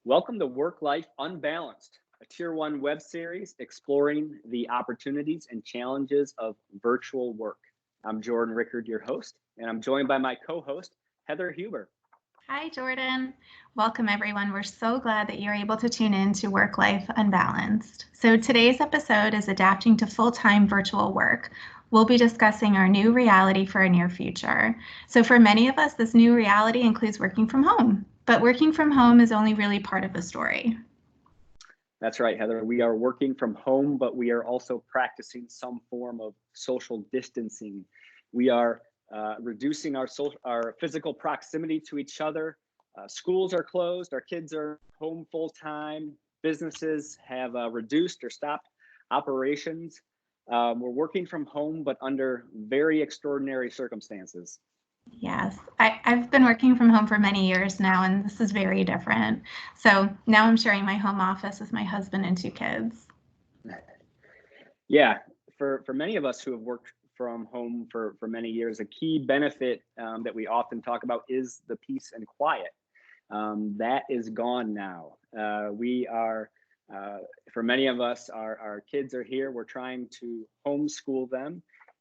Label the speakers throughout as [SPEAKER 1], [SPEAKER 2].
[SPEAKER 1] Welcome to Work Life Unbalanced, a Tier 1 web series exploring the opportunities and challenges of virtual work. I'm Jordan Rickard, your host, and I'm joined by my co host, Heather Huber.
[SPEAKER 2] Hi, Jordan. Welcome, everyone. We're so glad that you're able to tune in to Work Life Unbalanced. So, today's episode is adapting to full time virtual work. We'll be discussing our new reality for our near future. So, for many of us, this new reality includes working from home, but working from home is only really part of the story.
[SPEAKER 1] That's right, Heather. We are working from home, but we are also practicing some form of social distancing. We are reducing our physical proximity to each other. Schools are closed. Our kids are home full time. Businesses have reduced or stopped operations. We're working from home, but under very extraordinary circumstances.
[SPEAKER 2] Yes, I've been working from home for many years now, and this is very different. So now I'm sharing my home office with my husband and two kids.
[SPEAKER 1] Yeah, for many of us who have worked from home for many years, a key benefit that we often talk about is the peace and quiet. That is gone now. We are, for many of us, our kids are here. We're trying to homeschool them.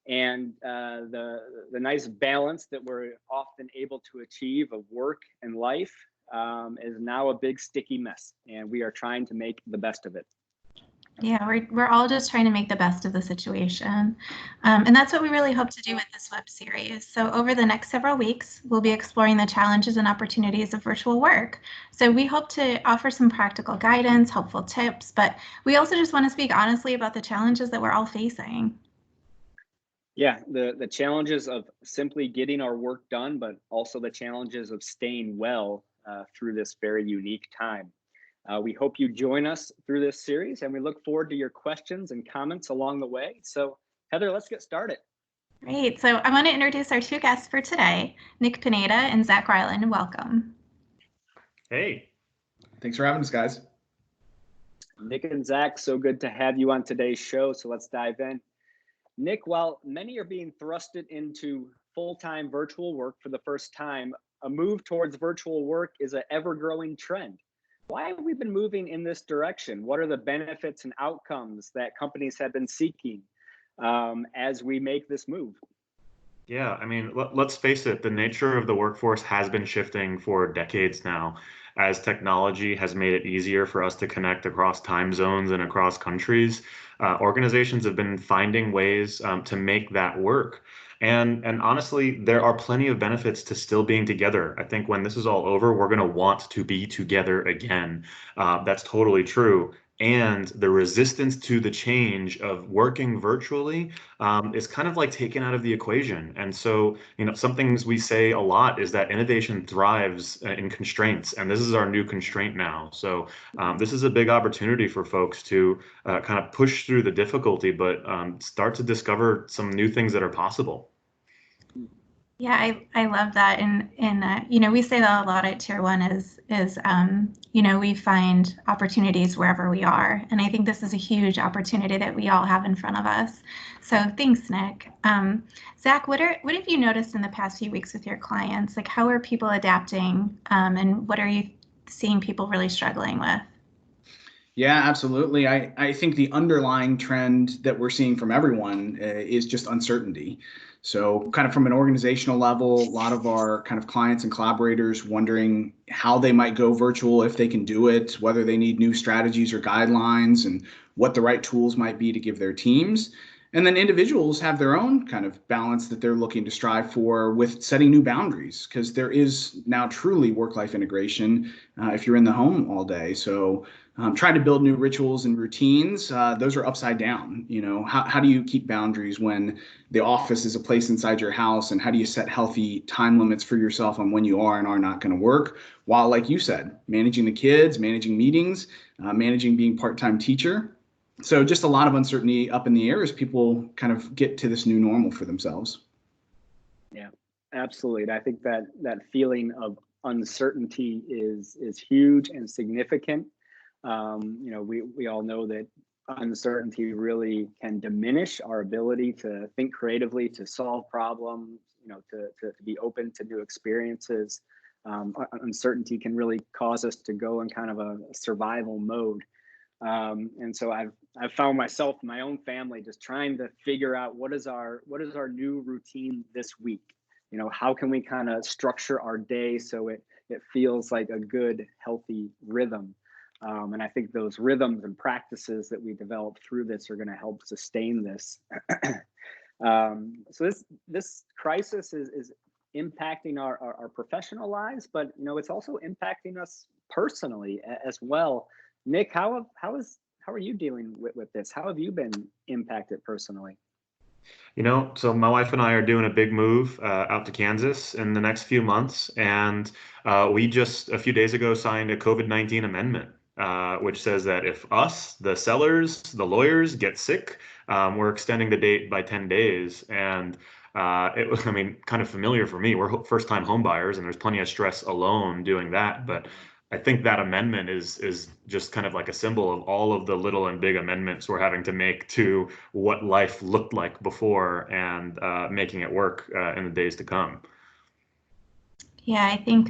[SPEAKER 1] And the nice balance that we're often able to achieve of work and life is now a big sticky mess. And we are trying to make the best of it.
[SPEAKER 2] Yeah, we're all just trying to make the best of the situation. And that's what we really hope to do with this web series. So over the next several weeks, we'll be exploring the challenges and opportunities of virtual work. So we hope to offer some practical guidance, helpful tips, but we also just want to speak honestly about the challenges that we're all facing.
[SPEAKER 1] Yeah, the challenges of simply getting our work done, but also the challenges of staying well through this very unique time. We hope you join us through this series, and we look forward to your questions and comments along the way. So, Heather, let's get started.
[SPEAKER 2] Great. So I want to introduce our two guests for today, Nick Pineda and Zach Ryland. Welcome.
[SPEAKER 3] Hey.
[SPEAKER 4] Thanks for having us, guys.
[SPEAKER 1] Nick and Zach, so good to have you on today's show. So let's dive in. Nick, while many are being thrusted into full-time virtual work for the first time, a move towards virtual work is an ever-growing trend. Why have we been moving in this direction? What are the benefits and outcomes that companies have been seeking as we make this move?
[SPEAKER 3] Yeah, I mean, let's face it, the nature of the workforce has been shifting for decades now, as technology has made it easier for us to connect across time zones and across countries. Organizations have been finding ways to make that work. And honestly, there are plenty of benefits to still being together. I think when this is all over, we're going to want to be together again. That's totally true. And the resistance to the change of working virtually is kind of like taken out of the equation. And so, some things we say a lot is that innovation thrives in constraints, and this is our new constraint now. So this is a big opportunity for folks to kind of push through the difficulty, but start to discover some new things that are possible.
[SPEAKER 2] Yeah, I love that. And we say that a lot at Tier 1 is we find opportunities wherever we are. And I think this is a huge opportunity that we all have in front of us. So thanks, Nick. Zach, what have you noticed in the past few weeks with your clients? Like, how are people adapting, and what are you seeing people really struggling with?
[SPEAKER 4] Yeah, absolutely. I think the underlying trend that we're seeing from everyone is just uncertainty. So kind of from an organizational level, a lot of our kind of clients and collaborators wondering how they might go virtual, if they can do it, whether they need new strategies or guidelines, and what the right tools might be to give their teams. And then individuals have their own kind of balance that they're looking to strive for with setting new boundaries, because there is now truly work-life integration if you're in the home all day. So trying to build new rituals and routines, those are upside down. How do you keep boundaries when the office is a place inside your house, and how do you set healthy time limits for yourself on when you are and are not going to work, while, like you said, managing the kids, managing meetings, managing being part-time teacher. So just a lot of uncertainty up in the air as people kind of get to this new normal for themselves.
[SPEAKER 1] Yeah, absolutely. And I think that feeling of uncertainty is huge and significant. We all know that uncertainty really can diminish our ability to think creatively, to solve problems, to be open to new experiences. uncertainty can really cause us to go in kind of a survival mode. And so I've found myself, my own family, just trying to figure out what is our new routine this week. How can we kind of structure our day so it feels like a good, healthy rhythm. And I think those rhythms and practices that we develop through this are going to help sustain this. So this crisis is impacting our professional lives, but it's also impacting us personally as well. Nick, how are you dealing with this? How have you been impacted personally?
[SPEAKER 3] So my wife and I are doing a big move out to Kansas in the next few months, and we just a few days ago signed a COVID-19 amendment, which says that if us, the sellers, the lawyers get sick, we're extending the date by 10 days. And it was, kind of familiar for me. We're first-time home buyers, and there's plenty of stress alone doing that. But I think that amendment is just kind of like a symbol of all of the little and big amendments we're having to make to what life looked like before, and making it work in the days to come.
[SPEAKER 2] Yeah, I think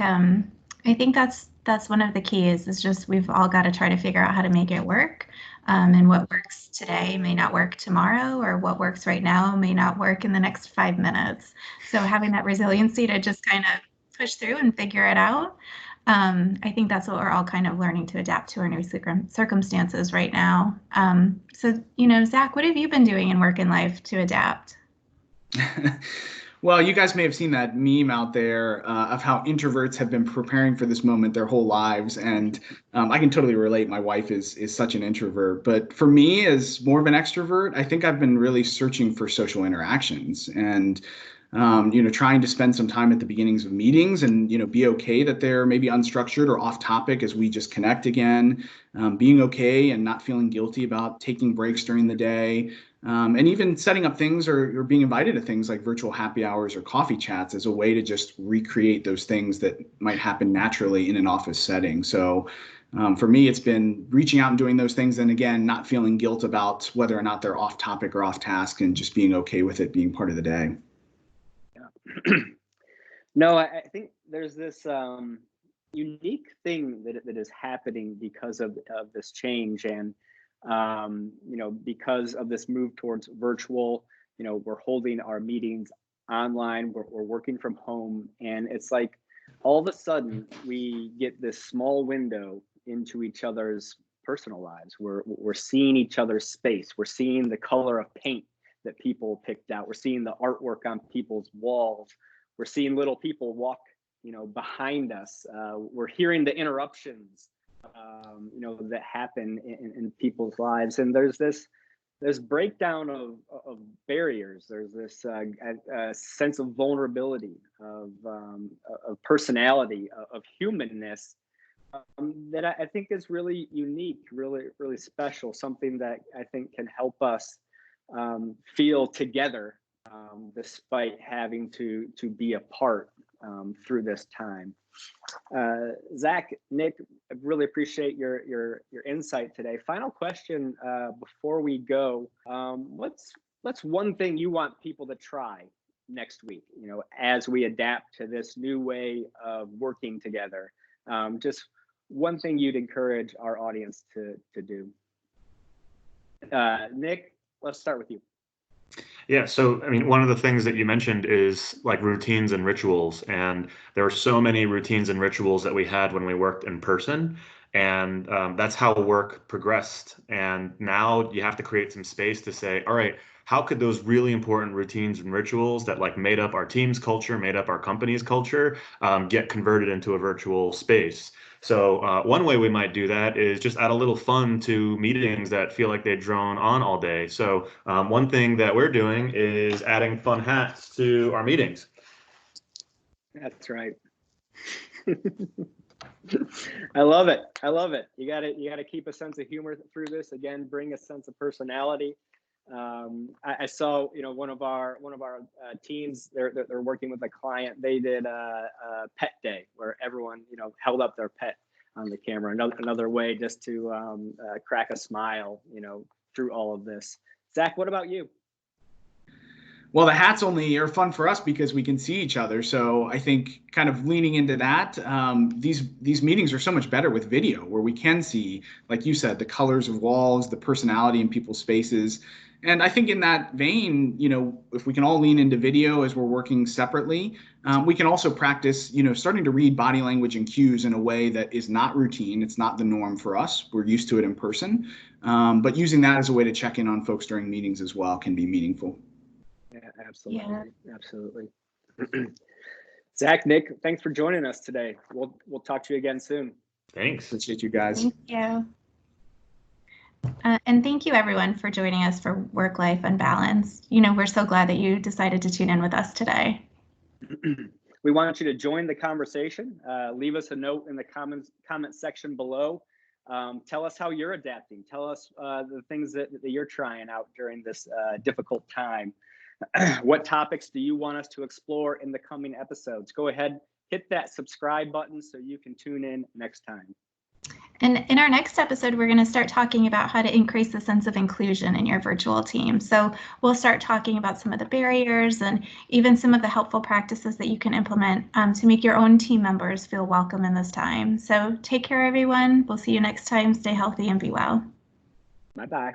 [SPEAKER 2] that's one of the keys, is just we've all got to try to figure out how to make it work. And what works today may not work tomorrow, or what works right now may not work in the next 5 minutes. So having that resiliency to just kind of push through and figure it out. I think that's what we're all kind of learning, to adapt to our new circumstances right now. So, Zach, what have you been doing in work and life to adapt?
[SPEAKER 4] Well, you guys may have seen that meme out there of how introverts have been preparing for this moment their whole lives. And I can totally relate. My wife is such an introvert. But for me, as more of an extrovert, I think I've been really searching for social interactions and, trying to spend some time at the beginnings of meetings and, be okay that they're maybe unstructured or off topic as we just connect again, being okay and not feeling guilty about taking breaks during the day. And even setting up things or being invited to things like virtual happy hours or coffee chats as a way to just recreate those things that might happen naturally in an office setting. So for me, it's been reaching out and doing those things. And again, not feeling guilt about whether or not they're off topic or off task, and just being okay with it being part of the day.
[SPEAKER 1] Yeah. No, I think there's this unique thing that is happening because of this change. And because of this move towards virtual, we're holding our meetings online, we're working from home, and it's like all of a sudden we get this small window into each other's personal lives. We're seeing each other's space. We're seeing the color of paint that people picked out. We're seeing the artwork on people's walls. We're seeing little people walk, behind us. We're hearing the interruptions that happen in people's lives. And there's this breakdown of barriers. There's this sense of vulnerability, of personality, of humanness that I think is really unique, really, really special, something that I think can help us feel together despite having to be apart through this time. Zach, Nick, I really appreciate your insight today. Final question before we go. What's one thing you want people to try next week, as we adapt to this new way of working together? Just one thing you'd encourage our audience to do. Nick, let's start with you.
[SPEAKER 3] Yeah, so one of the things that you mentioned is like routines and rituals, and there are so many routines and rituals that we had when we worked in person, and that's how work progressed. And now you have to create some space to say, all right, how could those really important routines and rituals that like made up our team's culture, made up our company's culture, get converted into a virtual space? So one way we might do that is just add a little fun to meetings that feel like they drone on all day. So one thing that we're doing is adding fun hats to our meetings.
[SPEAKER 1] That's right. I love it. I love it. You gotta keep a sense of humor through this. Again, bring a sense of personality. I saw, one of our teams. They're working with a client. They did a pet day where everyone, held up their pet on the camera. Another way just to crack a smile, through all of this. Zach, what about you?
[SPEAKER 4] Well, the hats only are fun for us because we can see each other. So I think kind of leaning into that, these meetings are so much better with video, where we can see, like you said, the colors of walls, the personality in people's faces. And I think in that vein, if we can all lean into video as we're working separately, we can also practice, starting to read body language and cues in a way that is not routine. It's not the norm for us. We're used to it in person. But using that as a way to check in on folks during meetings as well can be meaningful.
[SPEAKER 1] Yeah, absolutely. Yeah. Absolutely. Zach, Nick, thanks for joining us today. We'll talk to you again soon.
[SPEAKER 3] Thanks.
[SPEAKER 4] Appreciate you guys.
[SPEAKER 2] Thank you. And thank you everyone for joining us for Work-Life Unbalanced. We're so glad that you decided to tune in with us today.
[SPEAKER 1] We want you to join the conversation. Leave us a note in the comment section below. Tell us how you're adapting. Tell us the things that you're trying out during this difficult time. What topics do you want us to explore in the coming episodes? Go ahead, hit that subscribe button so you can tune in next time.
[SPEAKER 2] And in our next episode, we're going to start talking about how to increase the sense of inclusion in your virtual team. So we'll start talking about some of the barriers and even some of the helpful practices that you can implement to make your own team members feel welcome in this time. So take care, everyone. We'll see you next time. Stay healthy and be well.
[SPEAKER 1] Bye-bye.